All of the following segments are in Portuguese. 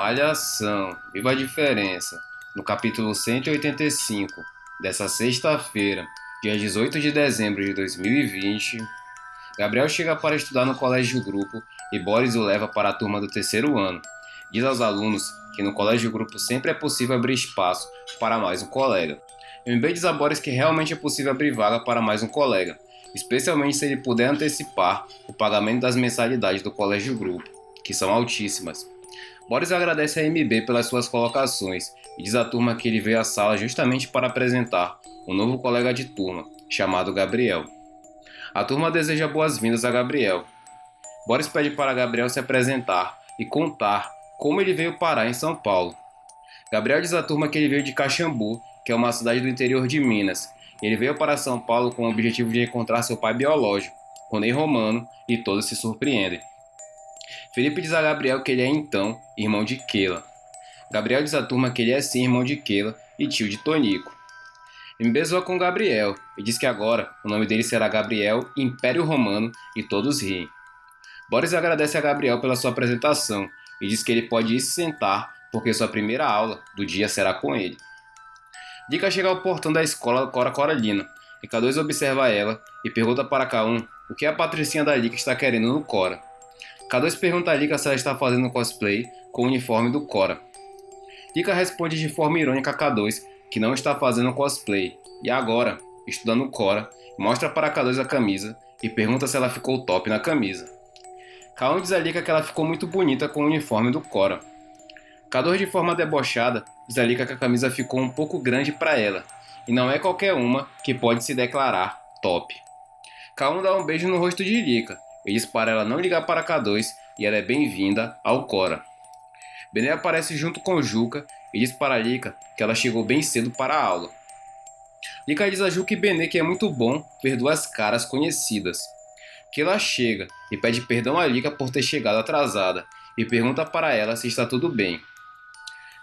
Malhação, viva a diferença. No capítulo 185 dessa sexta-feira, dia 18 de dezembro de 2020, Gabriel chega para estudar no colégio grupo e Boris o leva para a turma do terceiro ano. Diz aos alunos que no colégio grupo sempre é possível abrir espaço para mais um colega. MB diz a Boris que realmente é possível abrir vaga para mais um colega, especialmente se ele puder antecipar o pagamento das mensalidades do colégio grupo, que são altíssimas. Boris agradece a MB pelas suas colocações e diz à turma que ele veio à sala justamente para apresentar um novo colega de turma, chamado Gabriel. A turma deseja boas-vindas a Gabriel. Boris pede para Gabriel se apresentar e contar como ele veio parar em São Paulo. Gabriel diz à turma que ele veio de Caxambu, que é uma cidade do interior de Minas. Ele veio para São Paulo com o objetivo de encontrar seu pai biológico, Ronei Romano, e todos se surpreendem. Felipe diz a Gabriel que ele é então irmão de Keila. Gabriel diz à turma que ele é sim irmão de Keila e tio de Tonico. MB zoa com Gabriel e diz que agora o nome dele será Gabriel Império Romano e todos riem. Boris agradece a Gabriel pela sua apresentação e diz que ele pode ir se sentar porque sua primeira aula do dia será com ele. Dica chega ao portão da escola Cora Coralina e K2 observa ela e pergunta para K1 o que a patricinha da Lica está querendo no Cora. K2 pergunta a Lica se ela está fazendo cosplay com o uniforme do Cora. Lica responde de forma irônica a K2 que não está fazendo cosplay e agora, estudando Cora, mostra para K2 a camisa e pergunta se ela ficou top na camisa. K1 diz a Lica que ela ficou muito bonita com o uniforme do Cora. K2 de forma debochada diz a Lica que a camisa ficou um pouco grande para ela e não é qualquer uma que pode se declarar top. K1 dá um beijo no rosto de Lica e diz para ela não ligar para K2 e ela é bem-vinda ao Cora. Benê aparece junto com Juca e diz para Lica que ela chegou bem cedo para a aula. Lica diz a Juca e Benê que é muito bom ver duas caras conhecidas. Que ela chega e pede perdão a Lica por ter chegado atrasada e pergunta para ela se está tudo bem.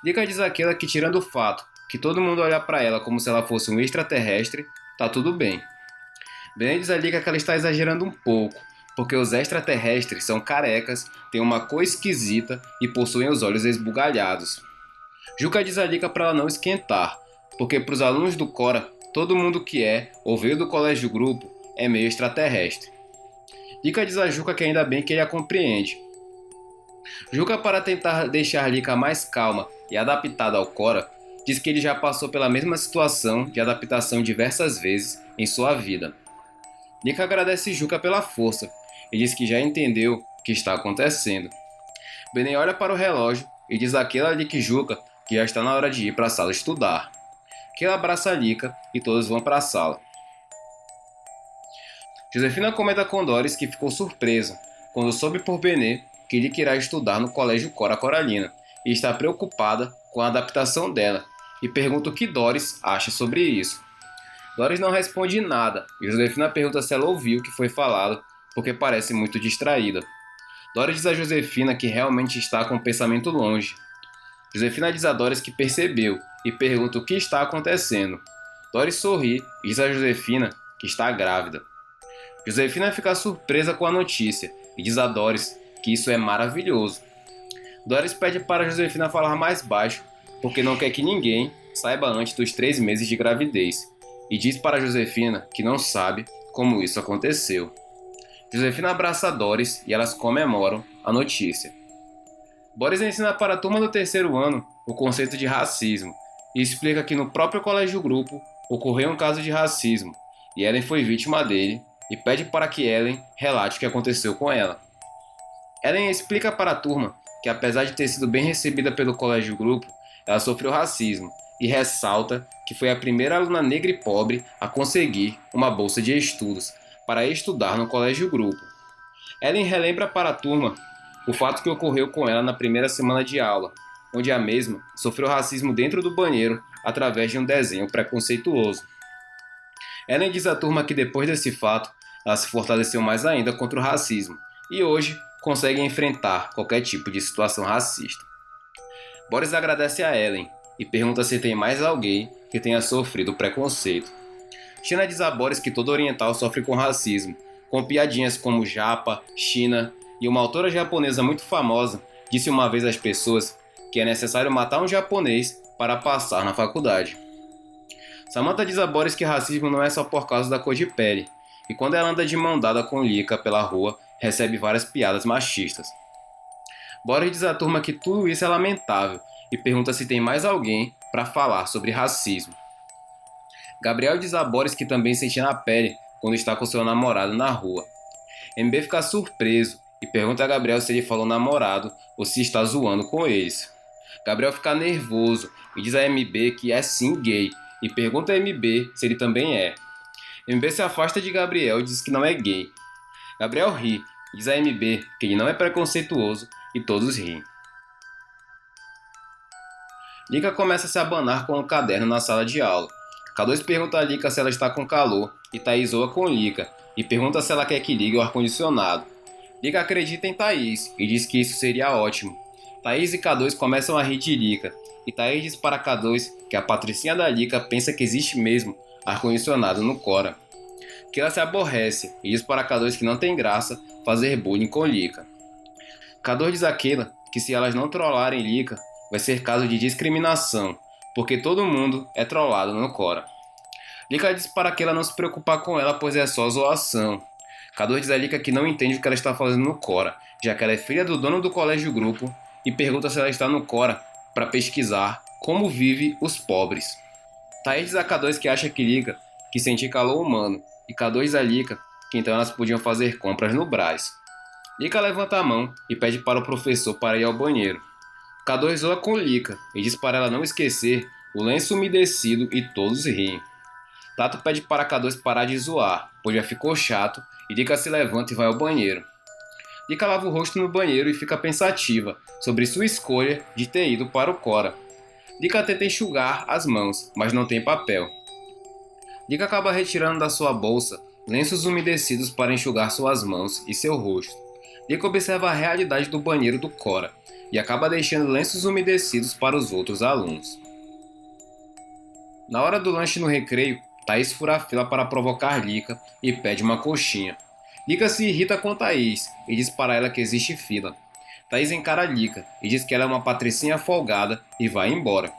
Lica diz àquela que, tirando o fato que todo mundo olha para ela como se ela fosse um extraterrestre, tá tudo bem. Benê diz a Lica que ela está exagerando um pouco, porque os extraterrestres são carecas, têm uma cor esquisita e possuem os olhos esbugalhados. Juca diz a Lica para ela não esquentar, porque para os alunos do Cora, todo mundo que é ou veio do colégio grupo é meio extraterrestre. Lica diz a Juca que ainda bem que ele a compreende. Juca, para tentar deixar Lica mais calma e adaptada ao Cora, diz que ele já passou pela mesma situação de adaptação diversas vezes em sua vida. Lica agradece Juca pela força e diz que já entendeu o que está acontecendo. Benê olha para o relógio e diz àquela Lica e Juca que já está na hora de ir para a sala estudar. Que ela abraça a Lica e todos vão para a sala. Josefina comenta com Doris que ficou surpresa quando soube por Benê que Lica irá estudar no colégio Cora Coralina e está preocupada com a adaptação dela e pergunta o que Doris acha sobre isso. Doris não responde nada e Josefina pergunta se ela ouviu o que foi falado porque parece muito distraída. Doris diz a Josefina que realmente está com o pensamento longe. Josefina diz a Doris que percebeu e pergunta o que está acontecendo. Doris sorri e diz a Josefina que está grávida. Josefina fica surpresa com a notícia e diz a Doris que isso é maravilhoso. Doris pede para Josefina falar mais baixo porque não quer que ninguém saiba antes dos 3 meses de gravidez e diz para Josefina que não sabe como isso aconteceu. Josefina abraça a Doris e elas comemoram a notícia. Boris ensina para a turma do terceiro ano o conceito de racismo e explica que no próprio colégio grupo ocorreu um caso de racismo e Ellen foi vítima dele e pede para que Ellen relate o que aconteceu com ela. Ellen explica para a turma que apesar de ter sido bem recebida pelo colégio grupo, ela sofreu racismo e ressalta que foi a primeira aluna negra e pobre a conseguir uma bolsa de estudos para estudar no colégio grupo. Ellen relembra para a turma o fato que ocorreu com ela na primeira semana de aula, onde a mesma sofreu racismo dentro do banheiro através de um desenho preconceituoso. Ellen diz à turma que depois desse fato, ela se fortaleceu mais ainda contra o racismo e hoje consegue enfrentar qualquer tipo de situação racista. Boris agradece a Ellen e pergunta se tem mais alguém que tenha sofrido preconceito. China diz a Boris que todo oriental sofre com racismo, com piadinhas como japa, China, e uma autora japonesa muito famosa disse uma vez às pessoas que é necessário matar um japonês para passar na faculdade. Samantha diz a Boris que racismo não é só por causa da cor de pele, e quando ela anda de mão dada com Lika pela rua, recebe várias piadas machistas. Boris diz à turma que tudo isso é lamentável e pergunta se tem mais alguém para falar sobre racismo. Gabriel diz a Boris que também sente na pele quando está com seu namorado na rua. MB fica surpreso e pergunta a Gabriel se ele falou namorado ou se está zoando com eles. Gabriel fica nervoso e diz a MB que é sim gay e pergunta a MB se ele também é. MB se afasta de Gabriel e diz que não é gay. Gabriel ri e diz a MB que ele não é preconceituoso e todos riem. Lika começa a se abanar com um caderno na sala de aula. K2 pergunta a Lika se ela está com calor e Thaís zoa com Lika e pergunta se ela quer que ligue o ar-condicionado. Lika acredita em Thaís e diz que isso seria ótimo. Thaís e K2 começam a rir de Lika e Thaís diz para K2 que a patricinha da Lika pensa que existe mesmo ar-condicionado no Cora. Que ela se aborrece e diz para K2 que não tem graça fazer bullying com Lika. K2 diz a Keila que se elas não trollarem Lika, vai ser caso de discriminação, porque todo mundo é trollado no Cora. Lika diz para Keila não se preocupar com ela, pois é só zoação. K2 diz a Lika que não entende o que ela está fazendo no Cora, já que ela é filha do dono do colégio grupo, e pergunta se ela está no Cora para pesquisar como vive os pobres. Thaís diz a K2 que acha que Lika que sente calor humano, e K2 diz a Lika que então elas podiam fazer compras no Brás. Lika levanta a mão e pede para o professor para ir ao banheiro. K2 zoa com Lika e diz para ela não esquecer o lenço umedecido e todos riem. Tato pede para K2 parar de zoar, pois já ficou chato, e Lika se levanta e vai ao banheiro. Lika lava o rosto no banheiro e fica pensativa sobre sua escolha de ter ido para o Cora. Lika tenta enxugar as mãos, mas não tem papel. Lika acaba retirando da sua bolsa lenços umedecidos para enxugar suas mãos e seu rosto. Lika observa a realidade do banheiro do Cora e acaba deixando lenços umedecidos para os outros alunos. Na hora do lanche no recreio, Thaís fura a fila para provocar Lika e pede uma coxinha. Lika se irrita com Thaís e diz para ela que existe fila. Thaís encara Lika e diz que ela é uma patricinha folgada e vai embora.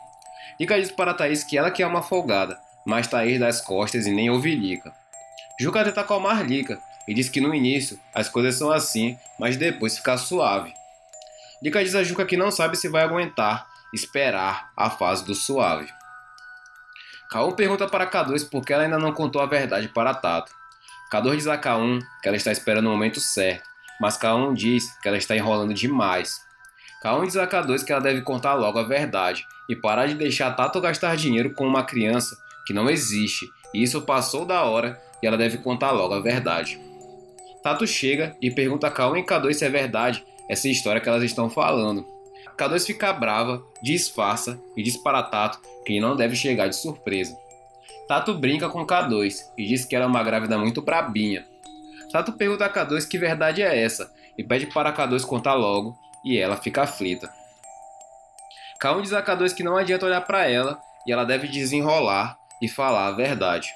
Lika diz para Thaís que ela que é uma folgada, mas Thaís dá as costas e nem ouve Lika. Juca tenta acalmar Lika e diz que no início as coisas são assim, mas depois fica suave. Lika diz a Juca que não sabe se vai aguentar esperar a fase do suave. K1 pergunta para K2 por que ela ainda não contou a verdade para Tato. K2 diz a K1 que ela está esperando o momento certo, mas K1 diz que ela está enrolando demais. K1 diz a K2 que ela deve contar logo a verdade e parar de deixar Tato gastar dinheiro com uma criança que não existe, e isso passou da hora e ela deve contar logo a verdade. Tato chega e pergunta a K1 e K2 se é verdade essa história que elas estão falando. K2 fica brava, disfarça e diz para Tato que ele não deve chegar de surpresa. Tato brinca com K2 e diz que ela é uma grávida muito brabinha. Tato pergunta a K2 que verdade é essa e pede para K2 contar logo e ela fica aflita. K1 diz a K2 que não adianta olhar para ela e ela deve desenrolar e falar a verdade.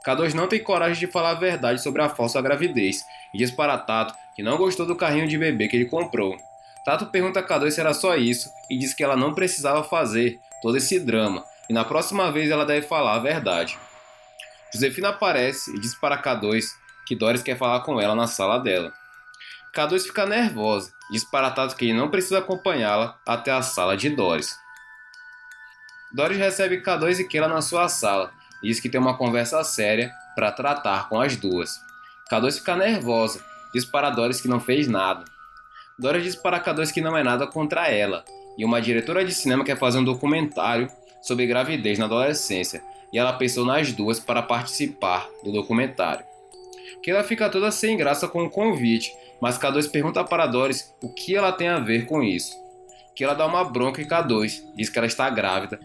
K2 não tem coragem de falar a verdade sobre a falsa gravidez e diz para Tato que não gostou do carrinho de bebê que ele comprou. Tato pergunta a K2 se era só isso e diz que ela não precisava fazer todo esse drama e na próxima vez ela deve falar a verdade. Josefina aparece e diz para K2 que Doris quer falar com ela na sala dela. K2 fica nervosa e diz para Tato que ele não precisa acompanhá-la até a sala de Doris. Doris recebe K2 e Keila na sua sala e diz que tem uma conversa séria para tratar com as duas. K2 fica nervosa e diz para Doris que não fez nada. Doris diz para K2 que não é nada contra ela, e uma diretora de cinema quer fazer um documentário sobre gravidez na adolescência, e ela pensou nas duas para participar do documentário. Keila fica toda sem graça com o convite, mas K2 pergunta para Doris o que ela tem a ver com isso. Keila dá uma bronca em K2, diz que ela está grávida.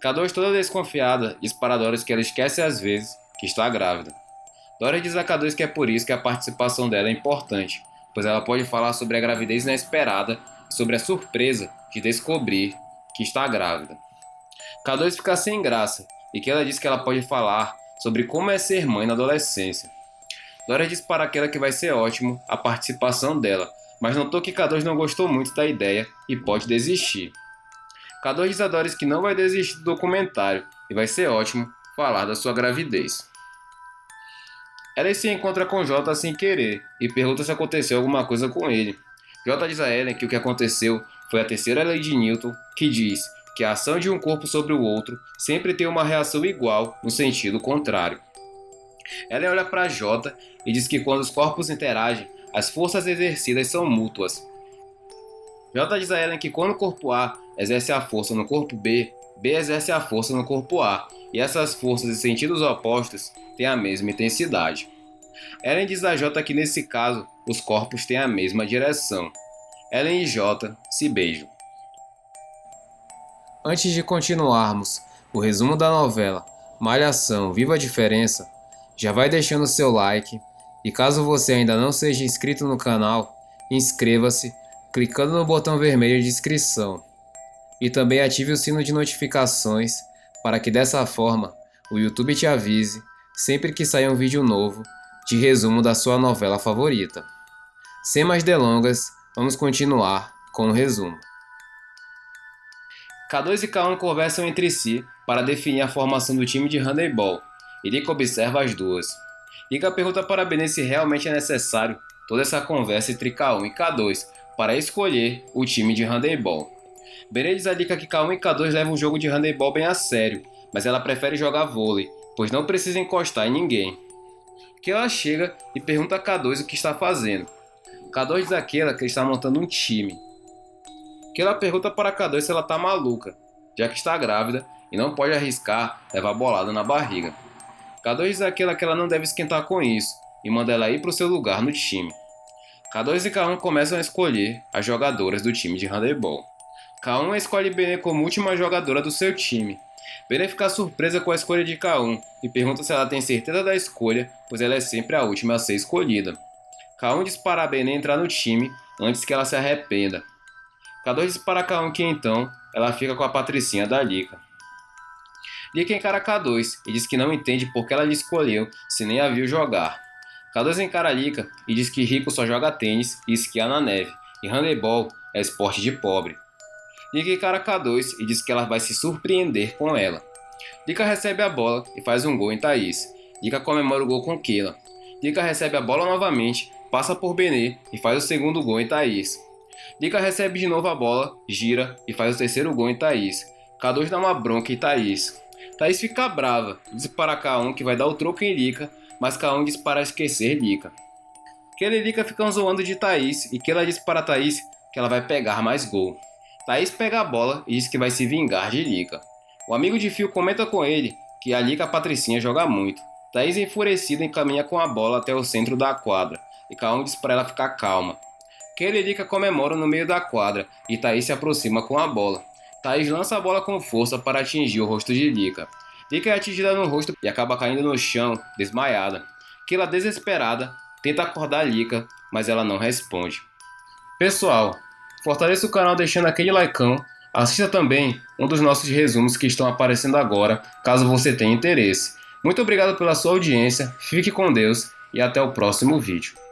K2 toda desconfiada diz para Doris que ela esquece às vezes que está grávida. Doris diz a K2 que é por isso que a participação dela é importante, pois ela pode falar sobre a gravidez inesperada e sobre a surpresa de descobrir que está grávida. K2 fica sem graça e que ela diz que ela pode falar sobre como é ser mãe na adolescência. Doris diz para aquela que vai ser ótimo a participação dela, mas notou que K2 não gostou muito da ideia e pode desistir. K2 diz a Doris que não vai desistir do documentário e vai ser ótimo falar da sua gravidez. Ellen se encontra com J sem querer e pergunta se aconteceu alguma coisa com ele. J diz a Ellen que o que aconteceu foi a terceira lei de Newton, que diz que a ação de um corpo sobre o outro sempre tem uma reação igual no sentido contrário. Ellen olha para J e diz que quando os corpos interagem, as forças exercidas são mútuas. J diz a Ellen que quando o corpo A exerce a força no corpo B, B exerce a força no corpo A, e essas forças em sentidos opostos têm a mesma intensidade. Ellen diz a J que nesse caso, os corpos têm a mesma direção. Ellen e J se beijam. Antes de continuarmos o resumo da novela Malhação, Viva a Diferença, já vai deixando seu like e caso você ainda não seja inscrito no canal, inscreva-se clicando no botão vermelho de inscrição e também ative o sino de notificações para que dessa forma o YouTube te avise sempre que sair um vídeo novo de resumo da sua novela favorita. Sem mais delongas, vamos continuar com o resumo. K2 e K1 conversam entre si para definir a formação do time de handebol, e Lika observa as duas. Lika pergunta para Benê se realmente é necessário toda essa conversa entre K1 e K2 para escolher o time de handebol. Benê diz a Lika que K1 e K2 levam o jogo de handebol bem a sério, mas ela prefere jogar vôlei, pois não precisa encostar em ninguém. Que ela chega e pergunta a K2 o que está fazendo. K2 diz a Keila que ele está montando um time. Que ela pergunta para K2 se ela está maluca, já que está grávida e não pode arriscar levar bolada na barriga. K2 diz a Keila que ela não deve esquentar com isso e manda ela ir para o seu lugar no time. K2 e K1 começam a escolher as jogadoras do time de handebol. K1 escolhe Benê como última jogadora do seu time. Benê fica surpresa com a escolha de K1 e pergunta se ela tem certeza da escolha, pois ela é sempre a última a ser escolhida. K1 diz para Benê entrar no time antes que ela se arrependa. K2 diz para K1 que então ela fica com a patricinha da Lika. Lika encara K2 e diz que não entende por que ela lhe escolheu se nem a viu jogar. K2 encara Lika e diz que rico só joga tênis e esquia na neve, e handebol é esporte de pobre. Lika encara K2 e diz que ela vai se surpreender com ela. Lika recebe a bola e faz um gol em Thaís. Lika comemora o gol com Keila. Lika recebe a bola novamente, passa por Benê e faz o segundo gol em Thaís. Lika recebe de novo a bola, gira e faz o terceiro gol em Thaís. K2 dá uma bronca em Thaís. Thaís fica brava, diz para K1 que vai dar o troco em Lika, mas K1 diz para esquecer Lika. Keila e Lika ficam zoando de Thaís e Keila diz para Thaís que ela vai pegar mais gol. Thaís pega a bola e diz que vai se vingar de Lika. O amigo de Fio comenta com ele que a Lika Patricinha joga muito. Thaís, enfurecida, encaminha com a bola até o centro da quadra e K1 diz para ela ficar calma. Keila e Lika comemoram no meio da quadra e Thaís se aproxima com a bola. Thaís lança a bola com força para atingir o rosto de Lika. Lika é atingida no rosto e acaba caindo no chão, desmaiada. Keila, desesperada, tenta acordar Lika, mas ela não responde. Pessoal, fortaleça o canal deixando aquele likeão. Assista também um dos nossos resumos que estão aparecendo agora, caso você tenha interesse. Muito obrigado pela sua audiência, fique com Deus e até o próximo vídeo.